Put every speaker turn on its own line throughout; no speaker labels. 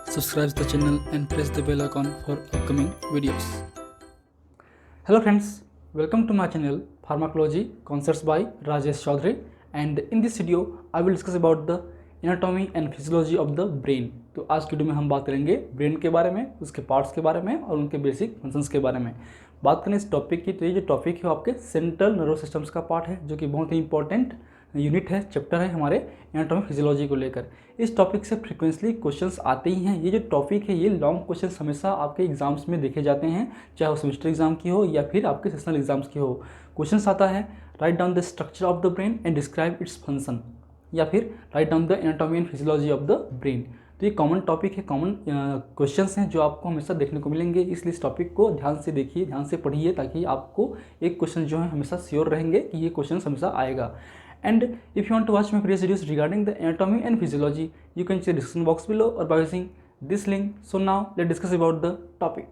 subscribe the channel and press the bell icon for upcoming videos. Hello friends, welcome to my channel Pharmacology Concepts by Rajesh Chaudhary, and in this video I will discuss about the anatomy and physiology of the brain. तो आज की video में हम बात करेंगे brain के बारे में, उसके पार्ट्स के बारे में और उनके बेसिक फंक्शंस के बारे में बात करें इस टॉपिक की। तो ये जो टॉपिक है वो आपके सेंट्रल नर्वस सिस्टम्स का पार्ट है, जो कि बहुत ही इंपॉर्टेंट यूनिट है, चैप्टर है हमारे एनाटॉमी फिजियोलॉजी को लेकर। इस टॉपिक से फ्रिक्वेंटली क्वेश्चंस आते ही हैं। ये जो टॉपिक है ये लॉन्ग क्वेश्चंस हमेशा आपके एग्जाम्स में देखे जाते हैं, चाहे वो सेमेस्टर एग्जाम की हो या फिर आपके सेशनल एग्जाम्स की हो। क्वेश्चंस आता है write down the structure of the brain and describe its function, या फिर write down the anatomy and physiology of the brain. तो ये कॉमन टॉपिक है, कॉमन क्वेश्चंस हैं जो आपको हमेशा देखने को मिलेंगे, इसलिए इस टॉपिक को ध्यान से देखिए, ध्यान से पढ़िए, ताकि आपको एक क्वेश्चन जो है हमेशा श्योर रहेंगे कि ये क्वेश्चन हमेशा आएगा। And if you want to watch my previous videos regarding the anatomy and physiology, you can check the description box below or by using this link. So now let's discuss about the topic.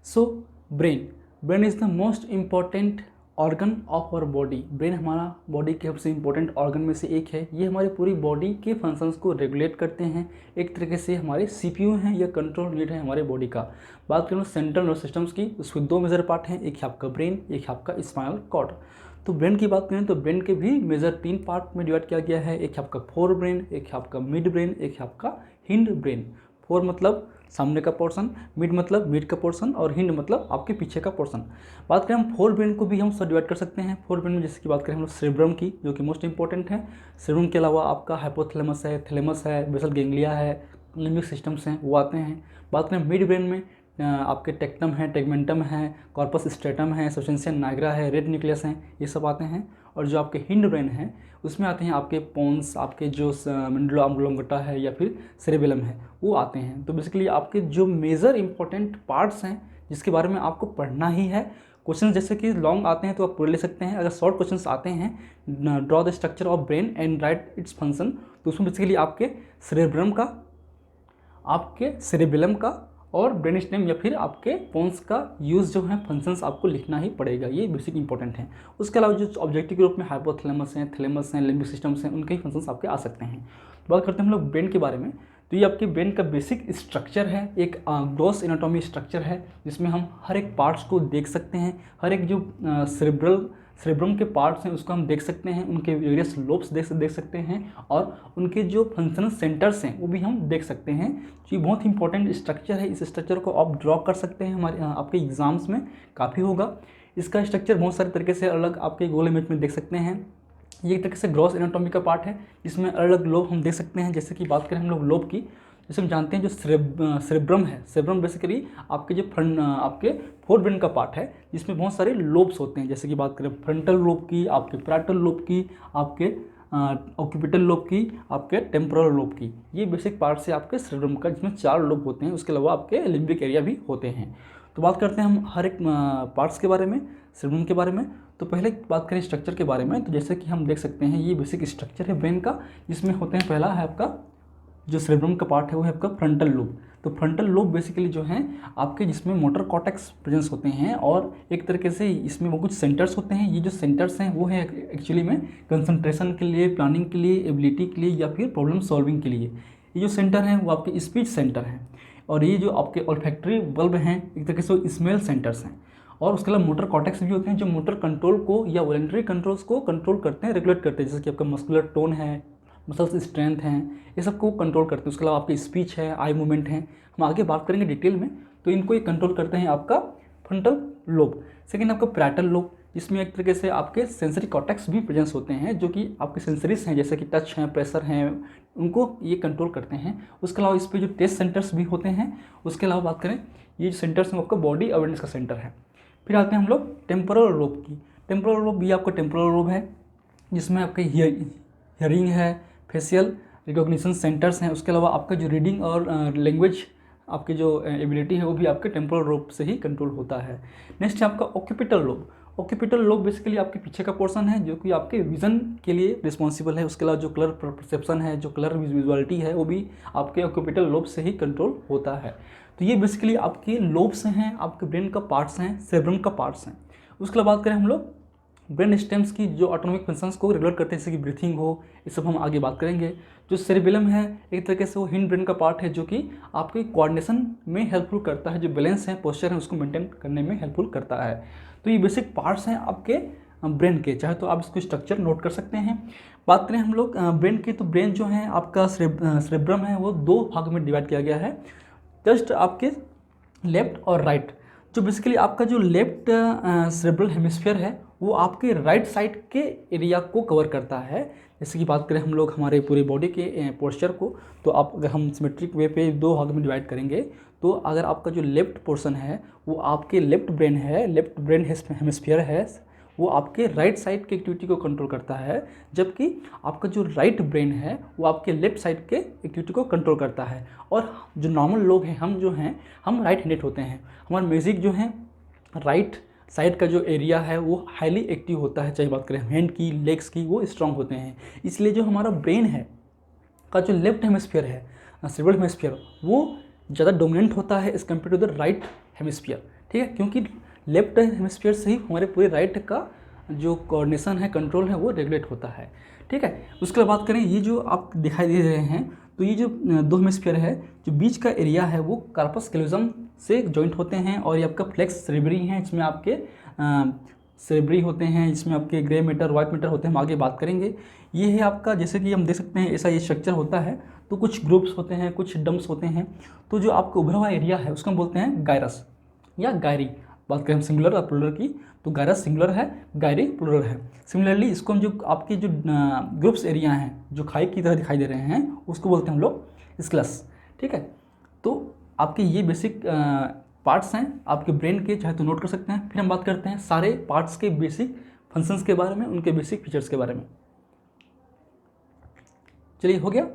So brain is the most important organ of our body. Brain हमारा body के सबसे important organ में से एक है। ये हमारी पूरी बॉडी के फंक्शंस को रेगुलेट करते हैं, एक तरीके से हमारे सीपीयू हैं या कंट्रोल यूनिट है हमारे बॉडी का। बात करें सेंट्रल नर्वस सिस्टम्स की, उसमें दो मेजर पार्ट हैं, एक है आपका ब्रेन, एक है आपका स्पाइनल कॉर्ड। तो ब्रेन की बात करें तो ब्रेन के भी मेजर तीन पार्ट में डिवाइड किया गया है, एक है आपका फोर ब्रेन, एक है आपका मिड ब्रेन, एक है आपका हिंड ब्रेन। फोर मतलब सामने का पोर्शन, मिड मतलब मिड का पोर्शन और हिंड मतलब आपके पीछे का पोर्शन। बात करें हम फोर ब्रेन को भी हम सब डिवाइड कर सकते हैं। फोर ब्रेन में जैसे कि बात करें हम लोग सेरेब्रम की, जो कि मोस्ट इंपॉर्टेंट है। सेरेब्रम के अलावा आपका हाइपोथैलेमस है, थैलेमस है, बेसल गैंग्लिया है, लिम्बिक सिस्टम्स हैं, वो आते हैं। बात करें मिड ब्रेन में आपके टेक्टम है, टेगमेंटम है, कॉर्पस स्ट्रेटम है, सब्सटेंशिया नाइग्रा है, रेड न्यूक्लियस हैं, ये सब आते हैं। और जो आपके हिंड ब्रेन है उसमें आते हैं आपके पोन्स, आपके जो मेडुला ऑब्लोंगेटा है या फिर सेरेबेलम है, वो आते हैं। तो बेसिकली आपके जो मेजर इंपॉर्टेंट पार्ट्स हैं जिसके बारे में आपको पढ़ना ही है। क्वेश्चन जैसे कि लॉन्ग आते हैं तो आप पूरे ले सकते हैं। अगर शॉर्ट क्वेश्चंस आते हैं draw the structure of brain and right its function, तो उसमें बेसिकली आपके सेरेब्रम का, आपके सेरेबेलम का और ब्रेन स्टेम या फिर आपके पोन्स का यूज़ जो है फंक्शंस आपको लिखना ही पड़ेगा, ये बेसिक इंपॉर्टेंट है। उसके अलावा जो ऑब्जेक्टिव के रूप में हाइपोथैलेमस हैं, थैलेमस हैं, लिम्बिक सिस्टम्स हैं, उनके ही फंक्शंस आपके आ सकते हैं। बात करते हैं हम लोग ब्रेन के बारे में। तो ये आपके ब्रेन का बेसिक स्ट्रक्चर है, एक ग्रॉस एनाटॉमी स्ट्रक्चर है, जिसमें हम हर एक पार्ट्स को देख सकते हैं। हर एक जो सेरेब्रम के पार्ट्स हैं उसको हम देख सकते हैं, उनके वेरियस लोब्स देख सकते हैं और उनके जो फंक्शनल सेंटर्स हैं वो भी हम देख सकते हैं। तो ये बहुत इंपॉर्टेंट स्ट्रक्चर है। इस स्ट्रक्चर को आप ड्रॉ कर सकते हैं, हमारे आपके एग्जाम्स में काफ़ी होगा। इसका स्ट्रक्चर बहुत सारे तरीके से अलग आपके गोल इमेज में देख सकते हैं। ये एक तरीके से ग्रॉस एनाटॉमी का पार्ट है, इसमें अलग लोब हम देख सकते हैं। जैसे कि बात करें हम लोग लोब की, जैसे हम जानते हैं जो सेरेब्रम है, सेरेब्रम बेसिकली आपके जो आपके फोर ब्रेन का पार्ट है, जिसमें बहुत सारे लोब्स होते हैं। जैसे कि बात करें फ्रंटल लोब की, आपके पैराइटल लोब की, आपके ऑक्यूपिटल लोब की, आपके टेम्पोरल लोब की। ये बेसिक पार्ट्स है आपके सेरेब्रम का, जिसमें चार लोब होते हैं। उसके अलावा आपके लिम्बिक एरिया भी होते हैं। तो बात करते हैं हम हर एक पार्ट्स के बारे में, सेरेब्रम के बारे में। तो पहले बात करें स्ट्रक्चर के बारे में, तो जैसे कि हम देख सकते हैं ये बेसिक स्ट्रक्चर है ब्रेन का, जिसमें होते हैं पहला है आपका जो सेरेब्रम का पार्ट है वो है आपका फ्रंटल लोब। तो फ्रंटल लोब बेसिकली जो है आपके, जिसमें मोटर कॉर्टेक्स प्रेजेंस होते हैं और एक तरीके से इसमें वो कुछ सेंटर्स होते हैं। ये जो सेंटर्स हैं वो है एक्चुअली में कंसंट्रेशन के लिए, प्लानिंग के लिए, एबिलिटी के लिए या फिर प्रॉब्लम सॉल्विंग के लिए। ये जो सेंटर हैं वो आपके स्पीच सेंटर हैं, और ये जो आपके ऑल्फैक्टरी बल्ब हैं एक तरीके से वो स्मेल सेंटर्स हैं। और उसके अलावा मोटर कॉर्टेक्स भी होते हैं जो मोटर कंट्रोल को या वॉलंटरी कंट्रोल्स को कंट्रोल करते हैं, रेगुलेट करते हैं। जैसे कि आपका मस्कुलर टोन है, मसल्स स्ट्रेंथ हैं, ये सब को कंट्रोल करते हैं। उसके अलावा आपकी स्पीच है, आई मूवमेंट है, हम आगे बात करेंगे डिटेल में। तो इनको ये कंट्रोल करते हैं आपका फ्रंटल लोब। सेकेंड आपका पैराइटल लोब, जिसमें एक तरीके से आपके सेंसरी कॉर्टेक्स भी प्रेजेंस होते हैं, जो कि आपके सेंसरीज हैं, जैसे कि टच हैं, प्रेशर हैं, उनको ये कंट्रोल करते हैं। उसके अलावा इस पर जो टेस्ट सेंटर्स भी होते हैं। उसके अलावा बात करें ये जो सेंटर्स हैं आपका बॉडी अवेयरनेस का सेंटर है। फिर आते हैं हम लोग टेम्पोरल लोब की। टेम्पोरल लोब भी आपका टेम्पोरल लोब है, जिसमें आपके हियरिंग है, फेशियल रिकॉग्निशन सेंटर्स हैं। उसके अलावा आपका जो रीडिंग और लैंग्वेज आपकी जो एबिलिटी है वो भी आपके टेम्पोरल लोब से ही कंट्रोल होता है। नेक्स्ट है आपका occipital lobe. Occipital lobe basically आपके पीछे का पोर्शन है, जो कि आपके विजन के लिए रिस्पॉन्सिबल है। उसके अलावा जो कलर परसेप्शन है, जो कलर विजुअलिटी है, वो भी आपके ऑक्यूपिटल लोब से ही कंट्रोल होता है। तो ये बेसिकली आपके लोब्स हैं, आपके ब्रेन का पार्ट्स हैं, सेरेब्रम का पार्ट्स हैं। उसके बाद बात करें हम लोग ब्रेन स्टेम्स की जो ऑटोनॉमिक फंक्शंस को रेगुलेट करते हैं, जैसे कि ब्रीथिंग हो, ये सब हम आगे बात करेंगे। जो सेरिबेलम है एक तरीके से वो हिंड ब्रेन का पार्ट है जो कि आपके कोऑर्डिनेशन में हेल्पफुल करता है, जो बैलेंस है, पोस्चर है, उसको मेंटेन करने में हेल्पफुल करता है। तो ये बेसिक पार्ट्स हैं आपके ब्रेन के, चाहे तो आप इसको स्ट्रक्चर नोट कर सकते हैं। बात करें हम लोग ब्रेन की, तो ब्रेन जो है आपका सेरेब्रम है वो 2 भाग में डिवाइड किया गया है, जस्ट आपके लेफ्ट और राइट। जो बेसिकली आपका जो लेफ्ट सेरेब्रल हेमिस्फीयर है वो आपके राइट साइड के एरिया को कवर करता है। जैसे कि बात करें हम लोग हमारे पूरे बॉडी के पोस्चर को, तो आप अगर हम सिमेट्रिक वे पे 2 भाग में डिवाइड करेंगे, तो अगर आपका जो लेफ्ट पोर्शन है वो आपके लेफ्ट ब्रेन है, लेफ्ट ब्रेन हेमिस्फीयर है, वो आपके राइट साइड की एक्टिविटी को कंट्रोल करता है, जबकि आपका जो राइट ब्रेन है वो आपके लेफ्ट साइड के एक्टिविटी को कंट्रोल करता है। और जो नॉर्मल लोग हैं, हम जो हैं, हम राइट हैंडेड होते हैं, हमारा म्यूजिक जो है राइट साइड का जो एरिया है वो हाईली एक्टिव होता है, चाहे बात करें हैंड की, लेग्स की, वो स्ट्रांग होते हैं। इसलिए जो हमारा ब्रेन है का जो लेफ्ट हेमिस्फीयर है, सेरेब्रल हेमिस्फीयर, वो ज़्यादा डोमिनेंट होता है as compare to the right hemisphere, ठीक है, क्योंकि लेफ्ट हेमिस्फीयर से ही हमारे पूरे राइट का जो कोऑर्डिनेशन है, कंट्रोल है, वो रेगुलेट होता है, ठीक है। उसके बाद बात करें, ये जो आप दिखाई दे रहे हैं, तो ये जो 2 हेमिस्फीयर है, जो बीच का एरिया है वो कार्पस कैलोजम से जॉइंट होते हैं, और ये आपका फ्लेक्स सेरेब्री हैं, इसमें आपके सेरेब्री होते हैं, इसमें आपके ग्रे मैटर, वाइट मैटर होते हैं, हम आगे बात करेंगे। ये है आपका, जैसे कि हम देख सकते हैं ऐसा ये स्ट्रक्चर होता है, तो कुछ ग्रुप्स होते हैं, कुछ डम्प्स होते हैं। तो जो आपका उभरा हुआ एरिया है उसको हम बोलते हैं गायरस या गायरी। बात करें हम सिंगुलर और प्लूरल की, तो गायरस सिंगुलर है, गायरी प्लूरल है। सिमिलरली इसको हम जो आपके जो ग्रुप्स एरिया हैं जो खाई की तरह दिखाई दे रहे हैं, उसको बोलते हैं हम लोग स्क्लस, ठीक है। तो आपके ये बेसिक पार्ट्स हैं आपके ब्रेन के, चाहे तो नोट कर सकते हैं। फिर हम बात करते हैं सारे पार्ट्स के बेसिक फंक्शंस के बारे में, उनके बेसिक फीचर्स के बारे में। चलिए हो गया।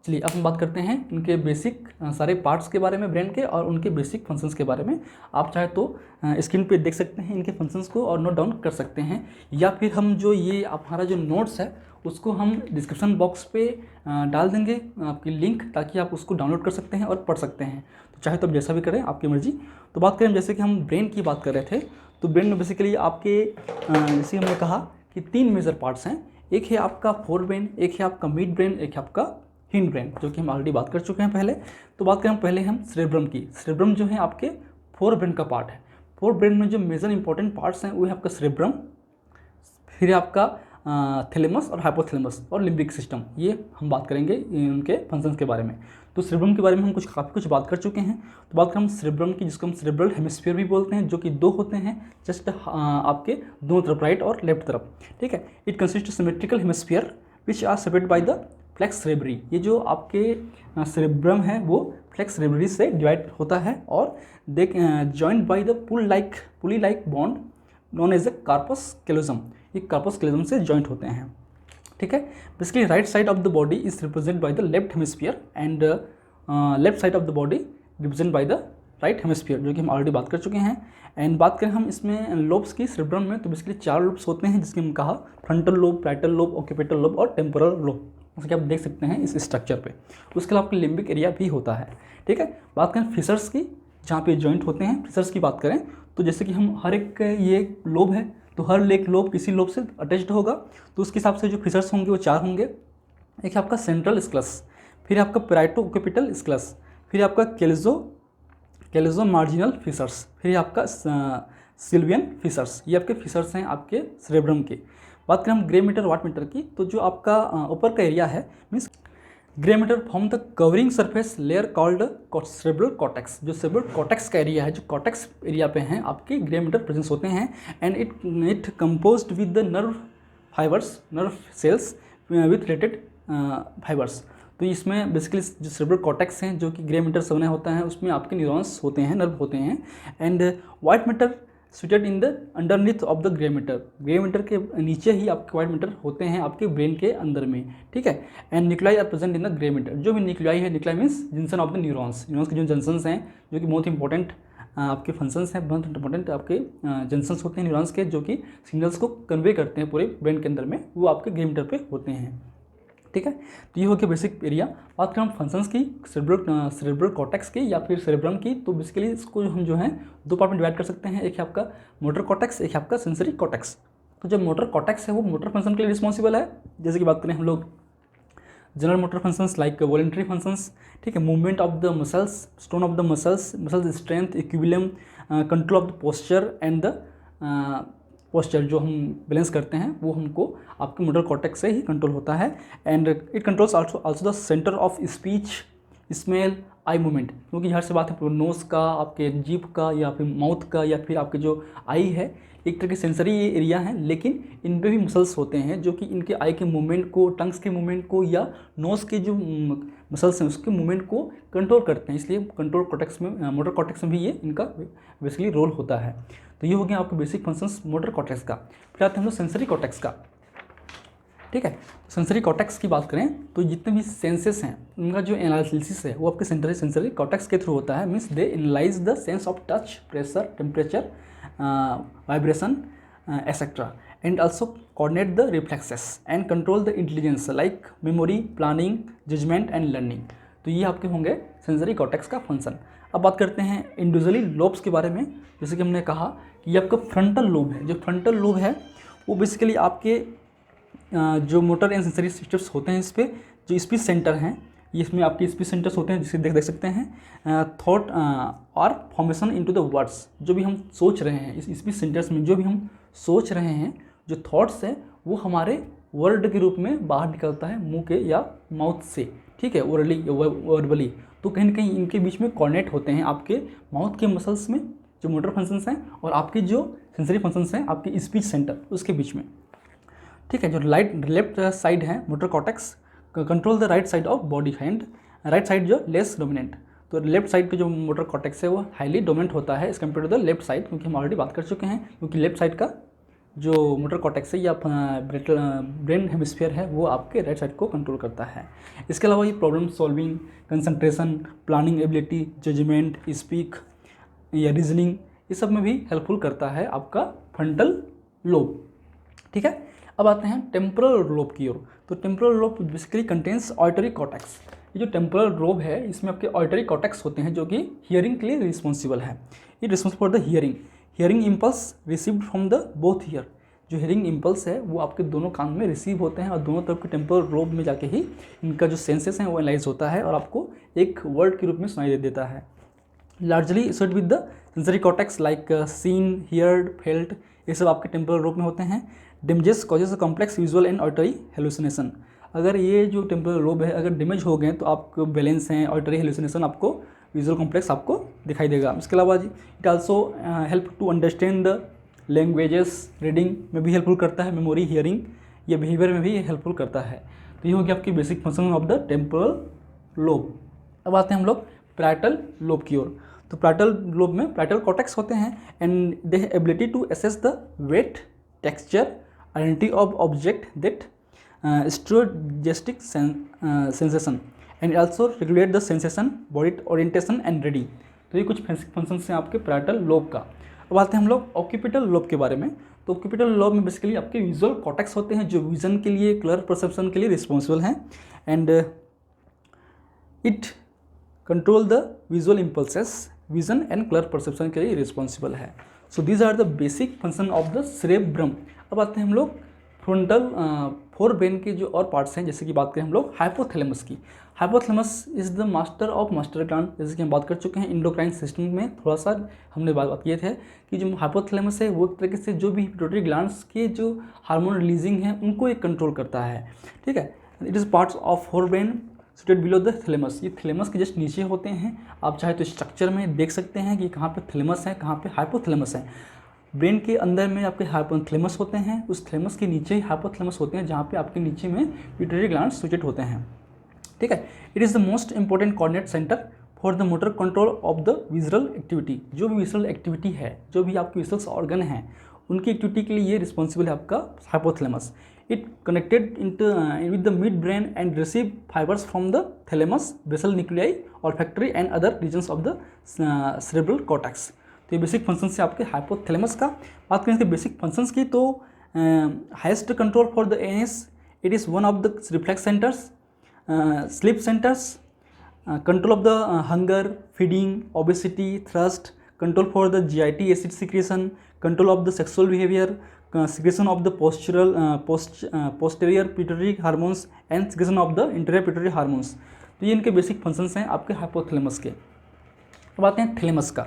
चलिए अब हम बात करते हैं इनके बेसिक सारे पार्ट्स के बारे में ब्रेन के, और उनके बेसिक फंक्शंस के बारे में। आप चाहे तो स्क्रीन पे देख सकते हैं इनके फंक्शंस को और नोट डाउन कर सकते हैं, या फिर हम जो ये हमारा जो नोट्स है उसको हम डिस्क्रिप्शन बॉक्स पे डाल देंगे आपकी लिंक, ताकि आप उसको डाउनलोड कर सकते हैं और पढ़ सकते हैं। तो चाहे तो आप जैसा भी करें, आपकी मर्जी। तो बात करें जैसे कि हम ब्रेन की बात कर रहे थे, तो ब्रेन में बेसिकली आपके जैसे हमने कहा कि 3 मेजर पार्ट्स हैं। एक है आपका फोर ब्रेन, एक है आपका मिड ब्रेन, एक है आपका हिंड ब्रेन, जो कि हम ऑलरेडी बात कर चुके हैं पहले। तो बात करें पहले हम सेरेब्रम की। सेरेब्रम जो है आपके फोर ब्रेन का पार्ट है। फोर ब्रेन में जो मेजर इंपॉर्टेंट पार्ट्स हैं वो है आपका सेरेब्रम, फिर आपका थैलेमस और हाइपोथैलेमस और लिम्बिक सिस्टम। ये हम बात करेंगे उनके फंक्शंस के बारे में। तो सेरेब्रम के बारे में हम काफ़ी कुछ बात कर चुके हैं। तो बात करें हम सेरेब्रम की, जिसको हम सेरेब्रल हेमिस्फीयर भी बोलते हैं, जो कि 2 होते हैं जस्ट आपके दोनों तरफ, राइट और लेफ्ट तरफ, ठीक है। It consist symmetrical hemisphere which are separated by the falx cerebri. ये जो आपके सेरेब्रम है वो फ्लेक्स सेरेब्री से डिवाइड होता है, और they joint by the pulley like bond known as a corpus callosum. ये कार्पस कैलोजम से जॉइंट होते हैं, ठीक है। Basically right side of the body is represent by the left hemisphere, and left side of the body represent by the right hemisphere, जो कि हम already बात कर चुके हैं। एंड बात करें हम इसमें लोब्स की सेरेब्रम में, तो बेसिकली 4 लोब्स होते हैं, जिसके हम कहा frontal lobe, parietal lobe, occipital lobe और टेम्पोरल लोब, जैसे कि आप देख सकते हैं इस स्ट्रक्चर पे। उसके अलावा आपका लिम्बिक एरिया भी होता है, ठीक है। बात करें फिशर्स की, जहाँ पे जॉइंट होते हैं, फिशर्स की बात करें तो जैसे कि हम हर एक ये लोब है, तो हर एक लोब किसी लोब से अटैच्ड होगा, तो उसके हिसाब से जो फिशर्स होंगे वो 4 होंगे। एक है आपका सेंट्रल स्क्लस, फिर आपका पैराइटो ऑक्यूपिटल स्क्लस, फिर आपका कैलेजो मार्जिनल फिशर्स, फिर आपका सिल्वियन फिशर्स। ये आपके फिशर्स हैं आपके सेरेब्रम के। बात करें हम ग्रे मैटर वाट मैटर की, तो जो आपका ऊपर का एरिया है means grey matter form the covering surface layer called cerebral cortex. जो सेरेब्रल कॉर्टेक्स का एरिया है, जो कॉर्टेक्स एरिया पे हैं आपके ग्रे मैटर प्रेजेंस होते हैं, and it composed with the nerve fibres, nerve cells with related fibres. तो इसमें बेसिकली जो सेरेब्रल कॉर्टेक्स हैं, जो कि ग्रे मैटर से बना होता है, उसमें आपके न्यूरॉन्स होते हैं, नर्व होते हैं, and white matter seated in the underneath of the grey matter. Grey matter के नीचे ही आपके वाइट मैटर होते हैं आपके ब्रेन के अंदर में, ठीक है। And nuclei are present in the grey matter. जो भी न्यूक्लाई है, nuclei means junction of the neurons, neurons के जो जंक्शंस हैं, जो कि बहुत इंपॉर्टेंट आपके फंक्शंस हैं, बहुत इंपॉर्टेंट आपके जंक्शंस होते हैं न्यूरॉन्स के, जो कि सिग्नल्स को कन्वे करते हैं पूरे ब्रेन के अंदर में, वो आपके ग्रे मैटर पे होते हैं, ठीक है। तो ये हो गया बेसिक एरिया। बात करें हम फंक्शंस की सेरेब्रल कॉर्टेक्स की या फिर सेरेब्रम की, तो बेसिकली इसको हम जो है 2 पार्ट में डिवाइड कर सकते हैं। एक है आपका मोटर कॉर्टेक्स, एक है आपका सेंसरी कॉर्टेक्स। तो जो मोटर कॉर्टेक्स है वो मोटर फंक्शन के लिए रिस्पॉन्सिबल है। जैसे कि बात करें हम लोग general motor functions like voluntary functions, ठीक है, movement of the muscles, stone of the muscles, muscles strength, equilibrium, control of the posture and the posture, जो हम बैलेंस करते हैं वो हमको आपके मोटर कॉर्टेक्स से ही कंट्रोल होता है। And it controls also the centre of speech, smell, eye movement, क्योंकि यहाँ से बात है नोज़ का, आपके जीभ का, या फिर माउथ का, या फिर आपके जो आई है, एक तरह के सेंसरी एरिया हैं, लेकिन इन पे भी मसल्स होते हैं जो कि इनके आई के मूवमेंट को, टंग्स के मूवमेंट को, या नोज़ के जो मसल्स हैं उसके मूवमेंट को कंट्रोल करते हैं। इसलिए कंट्रोल कॉर्टेक्स में, मोटर कॉर्टेक्स में भी ये इनका बेसिकली रोल होता है। तो ये हो गया आपके बेसिक फंक्शंस मोटर कॉर्टेक्स का। फिर आते हैं हम लोग सेंसरी कॉर्टेक्स का, ठीक है। सेंसरी कॉर्टेक्स की बात करें तो जितने भी सेंसेस हैं उनका जो एनालिसिस है वो आपके सेंसरी कॉर्टेक्स के थ्रू होता है। Means they analyse the sense of touch, pressure, temperature, vibration, etcetera, and also coordinate the reflexes and control the intelligence like memory, planning, judgement and learning. तो ये आपके होंगे सेंसरी कॉर्टेक्स का function. अब बात करते हैं इंडिविजुअली लोब्स के बारे में। जैसे कि हमने कहा कि ये आपका फ्रंटल लोब है। जो फ्रंटल लोब है वो बेसिकली आपके जो मोटर एंड सेंसरी सिस्टम्स होते हैं इस पर जो स्पीच सेंटर हैं, ये इसमें आपके स्पीच सेंटर्स होते हैं, जिसे देख सकते हैं थॉट और फॉर्मेशन इनटू द वर्ड्स। जो भी हम सोच रहे हैं इस स्पीच सेंटर्स में, जो भी हम सोच रहे हैं, जो थॉट्स हैं वो हमारे वर्ड के रूप में बाहर निकलता है मुंह के या माउथ से, ठीक है, ओरली वर्बली। तो कहीं ना कहीं इनके बीच में कोऑर्डिनेट होते हैं आपके माउथ के मसल्स में जो मोटर फंक्शंस हैं और आपके जो सेंसरी फंक्शंस हैं आपके स्पीच सेंटर उसके बीच में, ठीक है। जो लेफ्ट साइड है motor cortex control the right side of body hand, right side जो लेस डोमिनेंट। तो लेफ्ट साइड पे जो मोटर कॉर्टेक्स है वो हाईली डोमिनेंट होता है as compare to the left side, क्योंकि हम ऑलरेडी बात कर चुके हैं, क्योंकि लेफ्ट साइड का जो मोटर कॉर्टेक्स है या ब्रेन हेमिस्फीयर है वो आपके राइट साइड को कंट्रोल करता है। इसके अलावा ये problem solving, concentration, planning ability, judgement, speak या रीजनिंग, ये सब में भी हेल्पफुल करता है आपका फ्रंटल लोब, ठीक है। अब आते हैं टेम्पोरल लोब की ओर। तो temporal lobe basically contains auditory cortex. ये जो टेम्पोरल लोब है इसमें आपके ऑडिटरी कॉर्टेक्स होते हैं जो कि हियरिंग के लिए रिस्पॉन्सिबल है। ये responsible for the hearing impulse received from the both year. जो हियरिंग इम्पल्स है वो आपके दोनों कान में रिसीव होते हैं और दोनों तरफ के टेम्पोरल लोब में जाके ही इनका जो सेंसेस हैं वो एनालाइज होता है और आपको एक वर्ड के रूप में सुनाई देता है। Largely associated with the sensory cortex like seen, heard, felt, ये सब आपके टेम्पोरल लोब में होते हैं। Damages causes complex visual and auditory hallucination. अगर ये जो टेम्पोरल लोब है अगर डैमेज हो गए तो आपको बैलेंस हैं, ऑडिटरी हेलुसिनेशन, आपको विजुअल कॉम्प्लेक्स आपको दिखाई देगा। इसके अलावा it also help to understand the languages, reading में भी हेल्पफुल करता है, मेमोरी, हियरिंग या बिहेवियर में भी हेल्पफुल करता है। तो ये हो गया आपकी basic function of the temporal lobe. अब आते हैं हम लोग पैराइटल लोब की ओर। तो पैराइटल लोब में पैराइटल कॉर्टेक्स होते हैं and they have ability to assess the weight, texture, identity of object that stereogestic sensation and also regulate the sensation, body orientation and reading। तो ये कुछ फंक्शंस हैं आपके पैराइटल लोब का। अब आते हैं हम लोग ऑक्यूपिटल लोब के बारे में। तो ऑक्यूपिटल लोब में बेसिकली आपके विजुअल कॉर्टेक्स होते हैं जो विजन के लिए, कलर परसेप्शन के लिए रिस्पॉन्सिबल हैं and it control the visual impulses, vision and colour perception के लिए रिस्पॉन्सिबल है। So these are the basic function of the cerebrum. अब आते हैं हम लोग फ्रंटल फोर ब्रेन के जो और पार्ट्स हैं, जैसे कि बात करें हम लोग हाइपोथैलेमस की। Hypothalamus is the master of master gland, जैसे कि हम बात कर चुके हैं इंडोक्राइन सिस्टम में थोड़ा सा हमने बात किए थे कि जो हाइपोथैलेमस है वो एक तरीके से जो भी पिट्यूटरी ग्लैंड्स के जो हार्मोन रिलीजिंग है उनको एक कंट्रोल करता है, ठीक है। It is parts of fore brain seated below the thalamus. ये थैलेमस के जस्ट नीचे होते हैं। आप चाहे तो स्ट्रक्चर में देख सकते हैं कि कहाँ पे थैलेमस है, कहाँ पे हाइपोथैलेमस है। ब्रेन के अंदर में आपके हाइपोथैलेमस होते हैं, उस थैलेमस के नीचे ही हाइपोथैलेमस होते हैं जहाँ पे आपके नीचे में पिट्यूटरी ग्लैंड्स सिचुएट होते हैं, ठीक है। It is the most important coordinate centre for the motor control of the visual activity. जो भी विजुअल एक्टिविटी है, जो भी आपके विजुअल्स ऑर्गन हैं, उनकी एक्टिविटी के लिए ये रिस्पॉन्सिबल है आपका hypothalamus. It connected with the mid brain and receive fibres from the thalamus, basal nuclei olfactory and other regions of the cerebral cortex. तो ये बेसिक फंक्शंस है आपके हाइपोथैलेमस का। बात करें इसके बेसिक फंक्शंस की तो highest control for the NS, it is one of the reflex centres, sleep centres, control of the hunger, feeding, obesity, thirst, control for the GIT acid secretion, control of the sexual behaviour, secretion of the posterior pituitary hormones and secretion of the anterior pituitary hormones। तो ये इनके basic functions हैं आपके hypothalamus के। अब आते हैं thalamus का।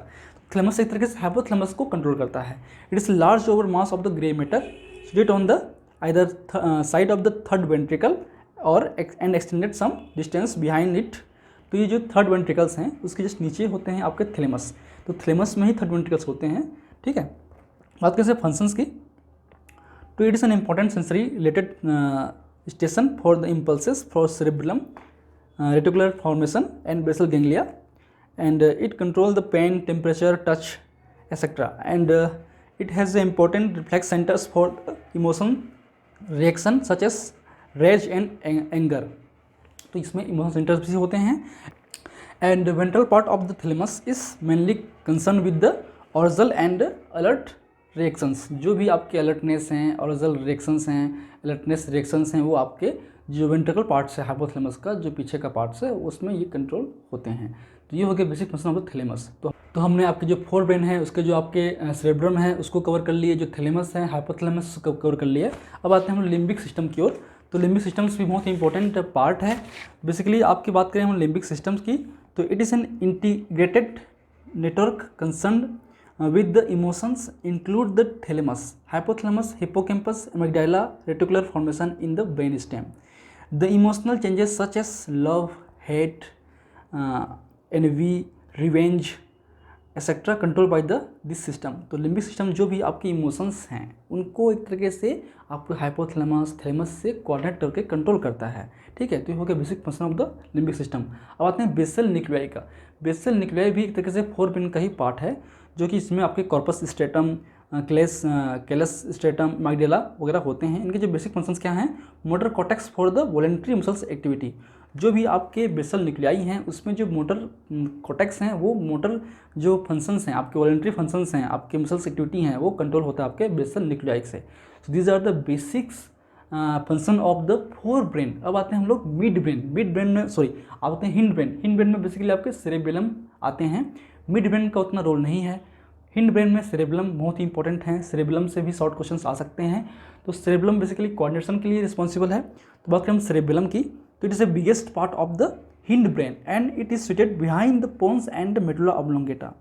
थैलेमस एक तरीके से हाइपोथैलेमस को कंट्रोल करता है। It is large over mass of the grey matter situate on the either side of the third ventricle और and extended some distance behind it. तो ये जो थर्ड वेंट्रिकल्स हैं उसके जस्ट नीचे होते हैं आपके थैलेमस। तो थैलेमस में ही थर्ड वेंट्रिकल्स होते हैं, ठीक है। बात करें फंक्शंस की, तो it is an important sensory related station for the impulses for cerebrum, reticular formation and basal ganglia, and it control the pain, temperature, touch, etc. and it has the important reflex centers for emotion reaction such as rage and anger। तो इसमें emotion centres भी होते हैं। And ventral part of the thalamus is mainly concern with the arousal and alert reactions. जो भी आपके alertness हैं, arousal reactions हैं, अलर्टनेस रिएक्शंस हैं, वो आपके जो वेंट्रिकल पार्ट्स है हाइपोथैलेमस का, जो पीछे का पार्ट्स है, उसमें ये कंट्रोल होते हैं। तो ये हो गया basic function of the thalamus. तो हमने आपके जो फोर ब्रेन है उसके जो आपके सेरेब्रम है उसको कवर कर लिए, जो थैलेमस है हाइपोथैलेमस को कवर कर लिए। अब आते हैं हम लिम्बिक सिस्टम की ओर। तो लिम्बिक सिस्टम्स भी बहुत इंपॉर्टेंट पार्ट है। बेसिकली आपकी बात करें हम लिम्बिक सिस्टम्स की, तो it is an integrated network concern with the emotions include the thalamus, hypothalamus, hippocampus, amygdala, reticular formation in the brain stem. The emotional changes such as love, hate, envy, revenge etcetera control by the this system. तो limbic system जो भी आपके emotions हैं उनको एक तरीके से आपको हाइपोथैलेमस, थैलेमस से कोऑर्डिनेट करके कंट्रोल करता है, ठीक है। तो ये हो गया basic function of the limbic system. अब आते हैं बेसल न्यूक्लियाई का। बेसल न्यूक्लियाई भी एक तरीके से फोर ब्रेन का ही पार्ट है, जो कि इसमें आपके corpus stratum, callus stratum, amygdala वगैरह होते हैं। इनके जो बेसिक फंक्शंस क्या हैं, motor cortex for the voluntary muscles activity. जो भी आपके बेसल न्यूक्लियाई हैं उसमें जो मोटर कॉर्टेक्स हैं वो मोटर जो फंक्शंस हैं, आपके वॉलेंट्री फंक्शंस हैं, आपके मसल्स एक्टिविटी हैं, वो कंट्रोल होता है आपके बेसल न्यूक्लियाई से। So these are the basics function of the forebrain. अब आते हैं हम लोग मिड ब्रेन। मिड ब्रेन में आते हैं हिंड ब्रेन। हिंड ब्रेन में बेसिकली आपके सेरेबेलम आते हैं। मिड ब्रेन का उतना रोल नहीं है। हिंड ब्रेन में सेरेबेलम बहुत ही इंपॉर्टेंट है। सेरेबेलम से भी शॉर्ट क्वेश्चंस आ सकते हैं। तो सेरेबेलम बेसिकली कोऑर्डिनेशन के लिए रिस्पॉन्सिबल है। तो बात करें हम सेरेबेलम की, तो it is the biggest part of the hindbrain and it is seated behind the pons and medulla oblongata.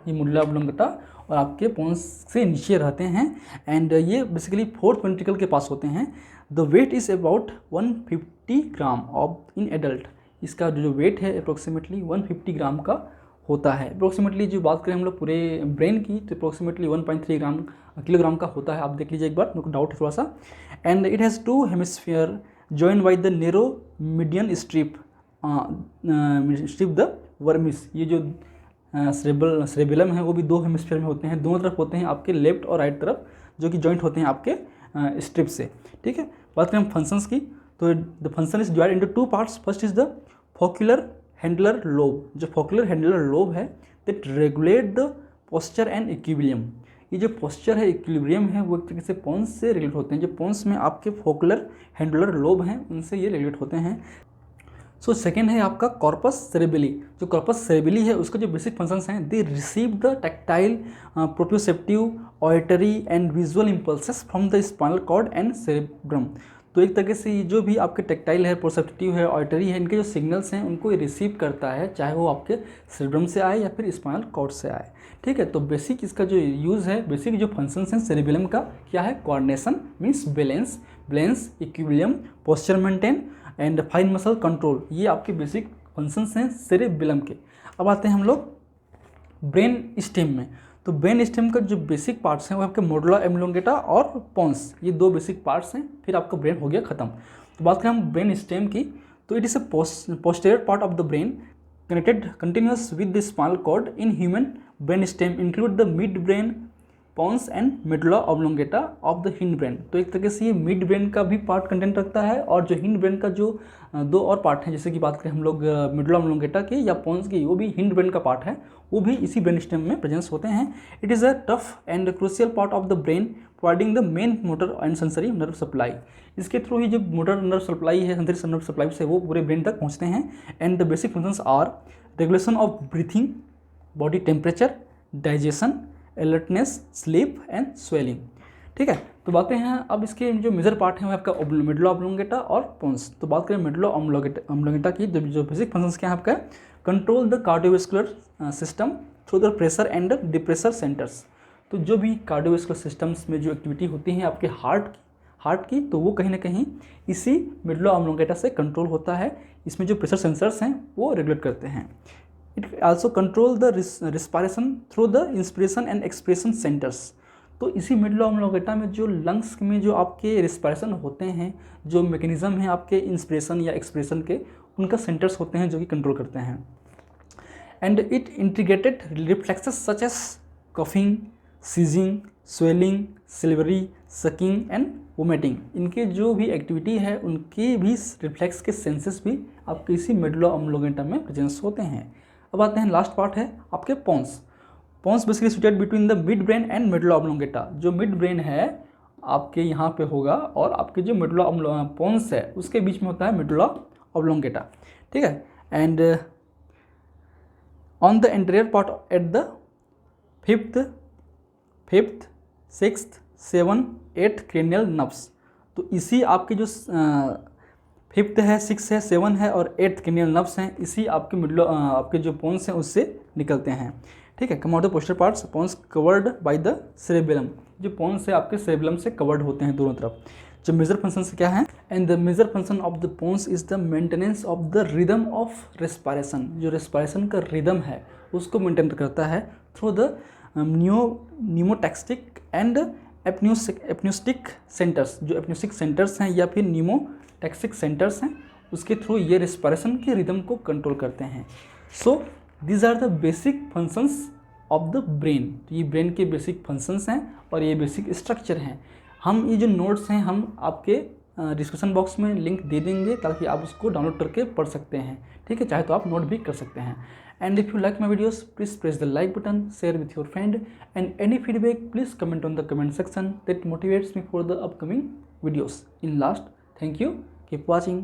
ये मेडुला ऑब्लोंगेटा और आपके पोन्स से नीचे रहते हैं एंड ये बेसिकली फोर्थ वेंट्रिकल के पास होते हैं। The weight is about 150 gram of in adult. इसका जो वेट है अप्रोक्सीमेटली 150 ग्राम का होता है। अप्रोक्सीमेटली जो बात करें हम लोग पूरे ब्रेन की, तो अप्रोक्सीमेटली 1.3 किलोग्राम का होता है। आप देख लीजिए एक बार, मेरे को डाउट है थोड़ा सा। And it has 2 hemisphere joined by the narrow median strip the vermis. ये जो सेरेबेलम है वो भी 2 हेमिस्फीयर में होते हैं, दोनों तरफ होते हैं आपके लेफ्ट और राइट तरफ, जो कि जॉइंट होते हैं आपके स्ट्रिप से, ठीक है। बात करें हम फंक्शंस की, तो the function is divide into 2 parts. First is the flocculonodular lobe. जो फोक्यूलर हैंडलर लोब है that regulate the posture and equilibrium. ये जो पोस्चर है, इक्विलिब्रियम है, वो एक तरीके से पोन्स से रिलेट होते हैं। जो पोन्स में आपके फोकुलर हैंडलर लोब हैं उनसे ये रिलेट होते हैं। सो सेकेंड है आपका कॉर्पस सेरेबेली। जो कॉर्पस सेरेबेली है उसका जो बेसिक फंक्शंस हैं, they receive the tactile, proprioceptive, auditory and visual impulses from the spinal cord and cerebrum. तो एक तरीके से जो भी आपके टैक्टाइल है, प्रोसेप्टिव है, ऑडिटरी है, इनके जो सिग्नल्स हैं उनको ये रिसीव करता है, चाहे वो आपके सेरेब्रम से आए या फिर स्पाइनल कॉर्ड से आए, ठीक है। तो बेसिक इसका जो यूज़ है, बेसिक जो फंक्शंस हैं सेरेबेलम का क्या है, coordination means balance, equilibrium, posture maintain and fine muscle control. ये आपके बेसिक फंक्शंस हैं सेरेबेलम के। अब आते हैं हम लोग ब्रेन स्टेम में। तो ब्रेन स्टेम का जो बेसिक पार्ट्स हैं वो आपके मेडुला ऑब्लोंगेटा और पोन्स, ये 2 बेसिक पार्ट्स हैं, फिर आपका ब्रेन हो गया खत्म। तो बात करें हम ब्रेन स्टेम की, तो it is a posterior part of the brain connected continuous with the spinal cord in human brain stem include the mid brain, pons and medulla oblongata of the hindbrain. तो एक तरीके से ये mid brain का भी part content रखता है, और जो हिंड ब्रेन का जो 2 और पार्ट हैं, जैसे कि बात करें हम लोग मेडुला ऑब्लोंगेटा की या पोन्स की, वो भी हिंड ब्रेन का पार्ट है, वो भी इसी ब्रेन स्टेम में प्रेजेंस होते हैं। It is a tough and crucial part of the brain providing the main motor and sensory nerve supply. इसके थ्रू ही जो मोटर नर्व सप्लाई है, सेंसरी नर्व सप्लाई से वो पूरे ब्रेन तक पहुँचते हैं। And the basic functions are regulation of breathing, body temperature, digestion, alertness, sleep and swelling, ठीक है। तो बातें हैं अब इसके जो मेजर पार्ट हैं वो आपका मिडुला ऑब्लोंगेटा और पोन्स। तो बात करें मिडुला ऑब्लोंगेटा की, जो बेसिक फंक्शंस क्या है आपका, control the cardiovascular system through the pressor and the depressor centres. तो जो भी कार्डियोवास्कुलर सिस्टम्स में जो एक्टिविटी होती है आपके हार्ट की, तो वो कहीं ना कहीं इसी मिडुला ऑब्लोंगेटा से कंट्रोल होता है। इसमें जो प्रेशर सेंसर्स हैं वो रेगुलेट करते हैं। It also control the respiration through the inspiration and expression centres. तो इसी मिडुला ऑब्लोंगेटा में जो लंग्स में जो आपके रिस्पायरेशन होते हैं, जो मैकेनिज्म है आपके इंस्पिरेशन या एक्सप्रेशन के, उनका सेंटर्स होते हैं जो कि कंट्रोल करते हैं। And it integrated reflexes such as coughing, sneezing, swelling, salivary, sucking and vomiting. इनके जो भी एक्टिविटी है उनके भी रिफ्लेक्स के सेंसेस भी आपके इसी मिडुला ऑब्लोंगेटा में प्रेजेंस होते हैं। अब आते हैं लास्ट पार्ट है आपके pons. Pons basically situated between the mid brain and medulla oblongata. जो मिड ब्रेन है आपके यहाँ पे होगा और आपके जो मिडुला पोन्स है उसके बीच में होता है मिडुला ऑब्लोंगेटा, ठीक है। And on the anterior part at the fifth, sixth, 7, 8 cranial nerves. तो इसी आपके जो फिफ्थ है, 6 है, 7 है और 8 क्रेनियल नर्व्स हैं, इसी आपके मिडुला आपके जो पोन्स हैं उससे निकलते हैं, ठीक है। Come out the posterior parts, pons covered by the cerebellum. जो पोन्स है आपके सेरेबेलम से कवर्ड होते हैं दोनों तरफ। जो मेजर फंक्शन क्या है, and the major function of the pons is the maintenance of the rhythm of respiration. जो रेस्पायरेशन का रिदम है उसको मेंटेन करता है through the pneumotaxic and apneustic centres. जो एप्न्यूस्टिक सेंटर्स हैं या फिर न्यूमोटैक्टिक सेंटर्स हैं, उसके थ्रू ये रेस्पायरेशन के रिदम को कंट्रोल करते हैं। So these are the basic functions of the brain. तो ये ब्रेन के बेसिक फंक्शंस हैं और ये बेसिक स्ट्रक्चर हैं। हम ये जो नोट्स हैं हम आपके डिस्क्रिप्शन बॉक्स में लिंक दे देंगे ताकि आप उसको डाउनलोड करके पढ़ सकते हैं, ठीक है। चाहे तो आप नोट भी कर सकते हैं। And if you like my videos please press the like button, share with your friend and any feedback please comment on the comment section that motivates me for the upcoming videos. In last, thank you, keep watching.